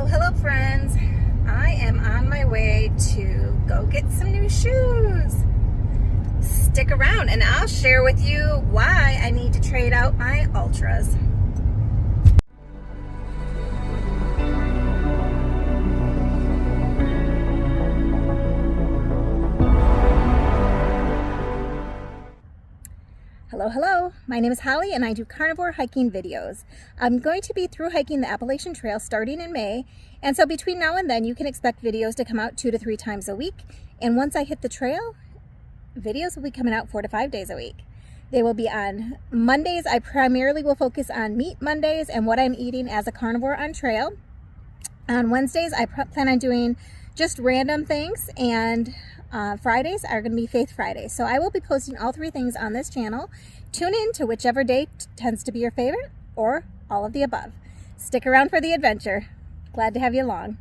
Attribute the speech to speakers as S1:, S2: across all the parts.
S1: Hello friends. I am on my way to go get some new shoes. Stick around and I'll share with you why I need to trade out my Altras. Hello. My name is Holly and I do carnivore hiking videos. I'm going to be through hiking the Appalachian Trail starting in May, and so between now and then you can expect videos to come out 2 to 3 times a week. And once I hit the trail, videos will be coming out 4 to 5 days a week. They will be on Mondays. I primarily will focus on meat Mondays and what I'm eating as a carnivore on trail. On Wednesdays, I plan on doing just random things, and Fridays are going to be Faith Fridays. So I will be posting all 3 things on this channel. Tune in to whichever day tends to be your favorite, or all of the above. Stick around for the adventure. Glad to have you along.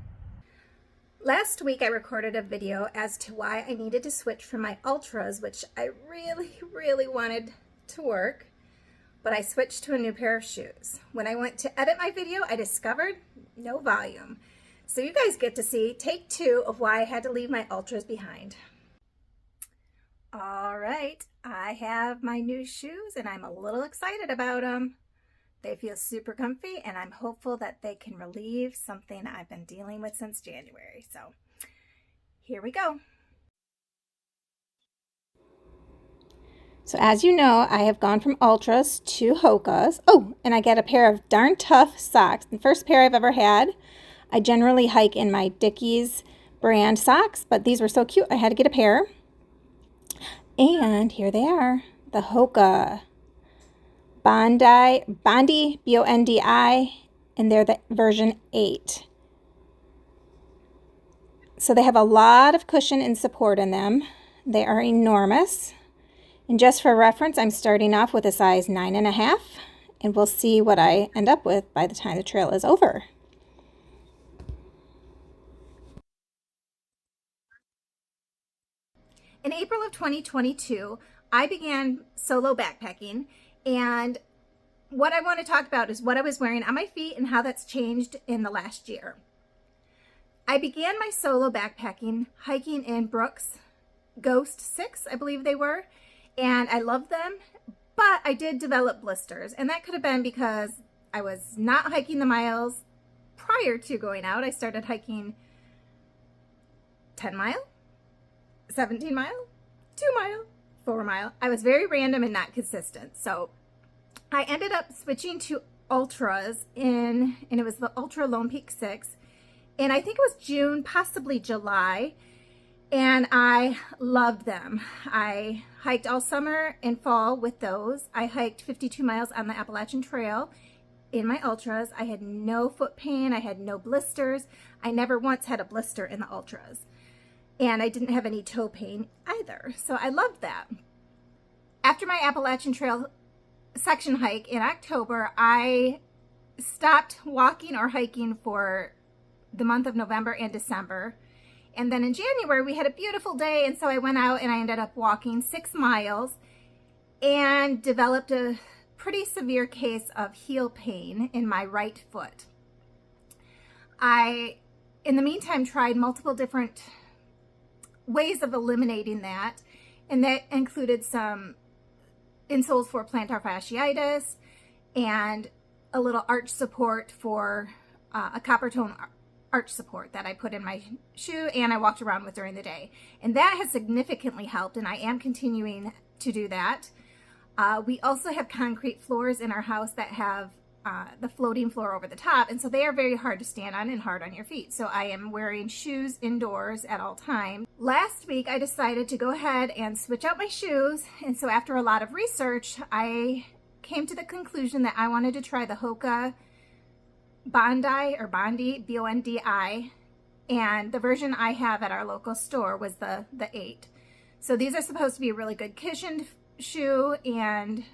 S1: Last week I recorded a video as to why I needed to switch from my Altras, which I really wanted to work, but I switched to a new pair of shoes. When I went to edit my video, I discovered no volume. So you guys get to see take 2 of why I had to leave my Altras behind. All right, I have my new shoes and I'm a little excited about them. They feel super comfy and I'm hopeful that they can relieve something I've been dealing with since January. So here we go. So as you know, I have gone from Altras to Hokas. Oh, and I got a pair of darn tough socks. The first pair I've ever had. I generally hike in my Dickies brand socks, but these were so cute I had to get a pair. And here they are, the Hoka Bondi, B-O-N-D-I, and they're the version 8. So they have a lot of cushion and support in them. They are enormous. And just for reference, I'm starting off with a size 9.5, and we'll see what I end up with by the time the trail is over. In April of 2022, I began solo backpacking, and what I want to talk about is what I was wearing on my feet and how that's changed in the last year. I began my solo backpacking hiking in Brooks Ghost 6, I believe they were, and I loved them, but I did develop blisters, and that could have been because I was not hiking the miles prior to going out. I started hiking 10 mile, 17 mile, 2 mile, 4 mile. I was very random and not consistent. So I ended up switching to Altras and it was the Ultra Lone Peak 6. And I think it was June, possibly July. And I loved them. I hiked all summer and fall with those. I hiked 52 miles on the Appalachian Trail in my Altras. I had no foot pain. I had no blisters. I never once had a blister in the Altras. And I didn't have any toe pain either. So I loved that. After my Appalachian Trail section hike in October, I stopped walking or hiking for the month of November and December. And then in January, we had a beautiful day. And so I went out and I ended up walking 6 miles and developed a pretty severe case of heel pain in my right foot. I, in the meantime, tried multiple different ways of eliminating that, and that included some insoles for plantar fasciitis and a little arch support for a copper tone arch support that I put in my shoe and I walked around with during the day, and that has significantly helped, and I am continuing to do that. We also have concrete floors in our house that have the floating floor over the top, and so they are very hard to stand on and hard on your feet. So I am wearing shoes indoors at all times. Last week I decided to go ahead and switch out my shoes, and so after a lot of research I came to the conclusion that I wanted to try the Hoka Bondi, B-O-N-D-I, and the version I have at our local store was the 8. So these are supposed to be a really good cushioned shoe and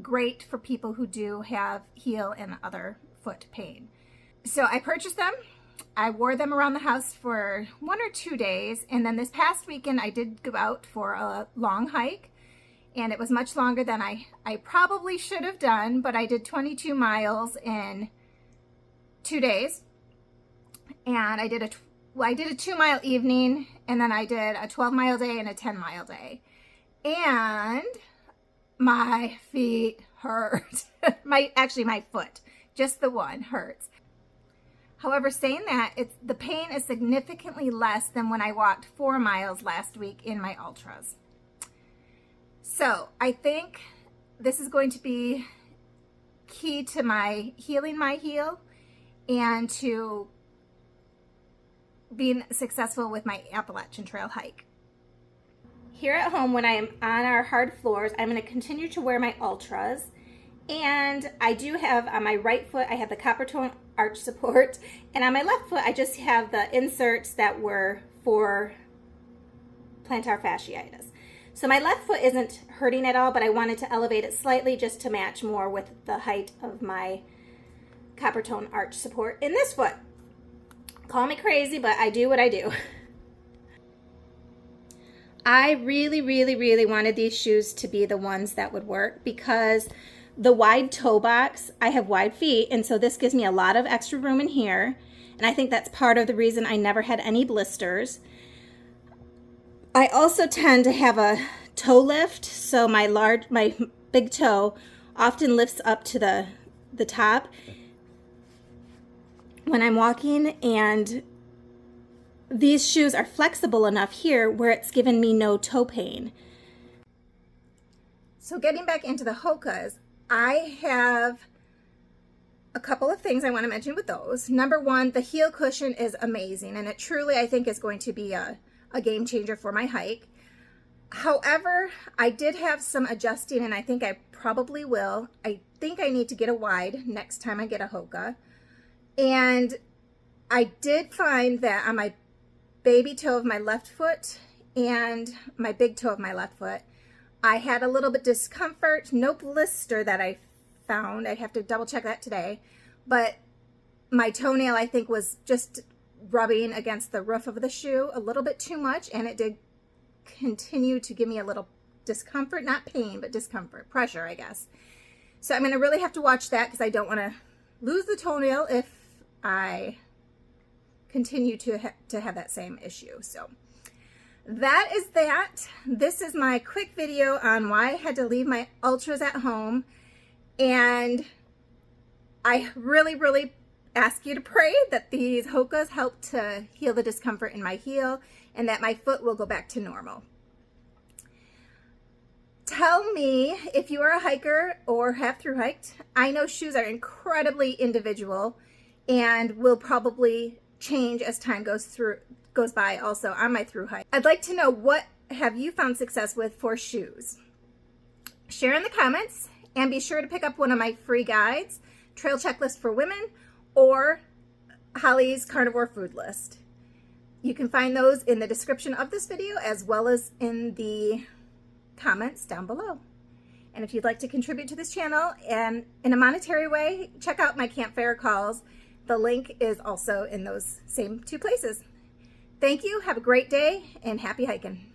S1: great for people who do have heel and other foot pain. So I purchased them. I wore them around the house for 1 or 2 days, and then this past weekend I did go out for a long hike, and it was much longer than I probably should have done, but I did 22 miles in 2 days. And I did a 2-mile evening, and then I did a 12-mile day and a 10-mile day. And my feet hurt. Actually my foot, just the one, hurts. However, saying that, the pain is significantly less than when I walked 4 miles last week in my Altras. So I think this is going to be key to my healing my heel and to being successful with my Appalachian Trail hike. Here at home, when I am on our hard floors, I'm going to continue to wear my Altras. And I do have, on my right foot, I have the copper tone arch support. And on my left foot, I just have the inserts that were for plantar fasciitis. So my left foot isn't hurting at all, but I wanted to elevate it slightly just to match more with the height of my copper tone arch support in this foot. Call me crazy, but I do what I do. I really, really, really wanted these shoes to be the ones that would work because the wide toe box, I have wide feet, and so this gives me a lot of extra room in here. And I think that's part of the reason I never had any blisters. I also tend to have a toe lift, so my big toe often lifts up to the top when I'm walking, and these shoes are flexible enough here where it's given me no toe pain. So getting back into the Hokas, I have a couple of things I want to mention with those. Number one, the heel cushion is amazing, and it truly, I think, is going to be a game changer for my hike. However, I did have some adjusting, and I think I probably will. I think I need to get a wide next time I get a Hoka. And I did find that on my baby toe of my left foot and my big toe of my left foot, I had a little bit discomfort. No blister that I found. I'd have to double check that today. But my toenail, I think, was just rubbing against the roof of the shoe a little bit too much, and it did continue to give me a little discomfort, not pain, but discomfort, pressure, I guess. So I'm going to really have to watch that because I don't want to lose the toenail if I continue to have that same issue. So that is that. This is my quick video on why I had to leave my Altras at home, and I really, really ask you to pray that these Hokas help to heal the discomfort in my heel and that my foot will go back to normal. Tell me if you are a hiker or have thru hiked. I know shoes are incredibly individual and will probably change as time goes by also on my thru hike. I'd like to know, what have you found success with for shoes? Share in the comments, and be sure to pick up one of my free guides, Trail Checklist for Women or Holly's Carnivore Food List. You can find those in the description of this video as well as in the comments down below. And if you'd like to contribute to this channel and in a monetary way, check out my campfire calls. The link is also in those same 2 places. Thank you. Have a great day and happy hiking.